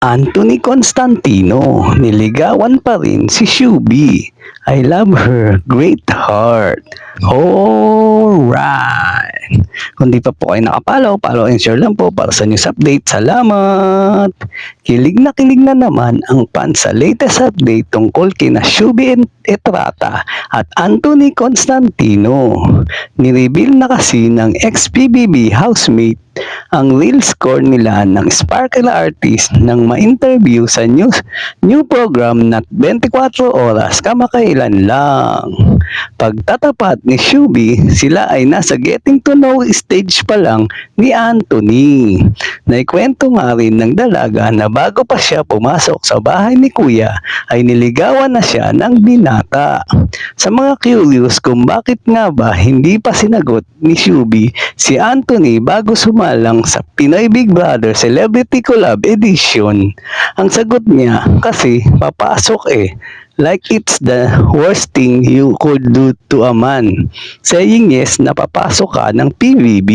Anthony Constantino, niligawan pa rin si Shuby. I love her, great heart. Alright. Kung di pa po kayo nakapalaw, follow and share lang po para sa news update. Salamat! Kilig na naman ang fans sa latest update tungkol kina Shuby Etrata at Anthony Constantino. Nireveal na kasi ng ex-PBB housemate ang real score nila ng Sparkle Artist nang ma-interview sa new program na 24 oras kamakailan lang. Pagtatapat ni Shuby, sila ay nasa getting to know stage pa lang ni Anthony. Naikwento nga rin ng dalaga na bago pa siya pumasok sa bahay ni Kuya ay niligawan na siya ng binata. Sa mga curious kung bakit nga ba hindi pa sinagot ni Shuby si Anthony bago sumalang sa Pinoy Big Brother Celebrity Collab Edition, ang sagot niya, kasi papasok like it's the worst thing you could do to a man. Saying yes na papasok ka ng PBB.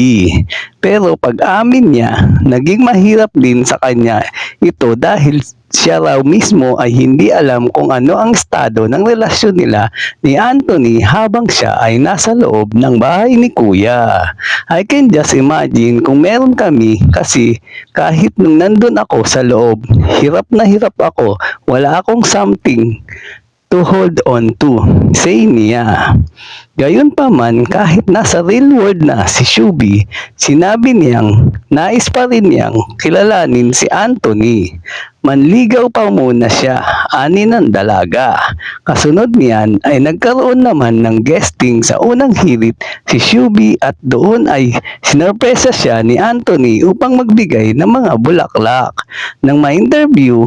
Pero pag-amin niya, naging mahirap din sa kanya ito dahil siya raw mismo ay hindi alam kung ano ang estado ng relasyon nila ni Anthony habang siya ay nasa loob ng bahay ni Kuya. I can just imagine kung meron kami kasi kahit nung nandun ako sa loob, hirap na hirap ako, wala akong something to hold on to, say niya. Gayunpaman, kahit nasa real world na si Shuby, sinabi niyang nais pa rin niyang kilalanin si Anthony. Manligaw pa muna siya, ani ng dalaga. Kasunod niyan ay nagkaroon naman ng guesting sa unang hirit si Shuby at doon ay sinorpresa siya ni Anthony upang magbigay ng mga bulaklak. Nang ma-interview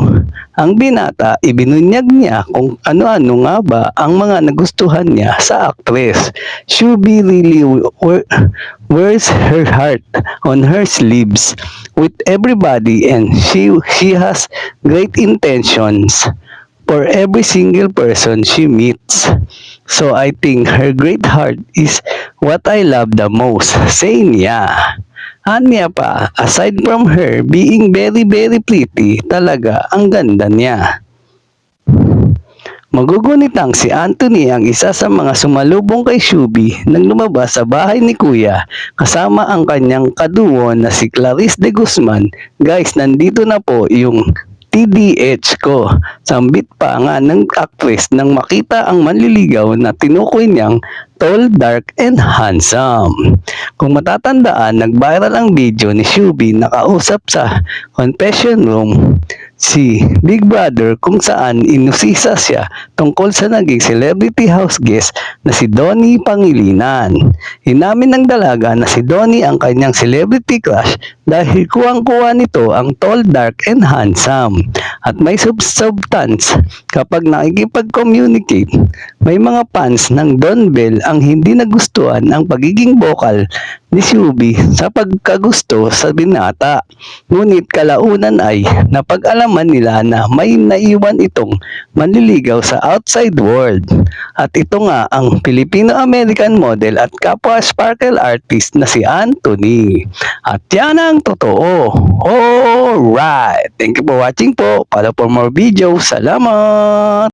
ang binata, ibinunyag niya kung ano-ano nga ba ang mga nagustuhan niya sa actress. Shuby really wears her heart on her sleeves with everybody and she has great intentions for every single person she meets. So I think her great heart is what I love the most, say niya. Anya pa, aside from her being very pretty, talaga ang ganda niya. Magugunitang si Anthony ang isa sa mga sumalubong kay Shuby nang lumabas sa bahay ni Kuya kasama ang kanyang kaduo na si Clarice de Guzman. Guys, nandito na po yung TDH ko. Sambit pa nga ng actress nang makita ang manliligaw na tinukoy niyang tall, dark, and handsome. Kung matatandaan, nag-viral ang video ni Shuby na kausap sa confession room si Big Brother kung saan inusisa siya tungkol sa naging celebrity house guest na si Donnie Pangilinan. Inamin ng dalaga na si Donnie ang kanyang celebrity crush dahil kuwang-kuwa nito ang tall, dark, and handsome at may substance kapag nakikipag-communicate. May mga fans ng Don Bell ang hindi nagustuhan ang pagiging vocal ni Shuby sa pagkagusto sa binata. Ngunit kalaunan ay napag-alaman nila na may naiwan itong manliligaw sa outside world. At ito nga ang Filipino-American model at kapwa sparkle artist na si Anthony. At yan ang totoo. Alright! Thank you for watching po. Para for more videos. Salamat!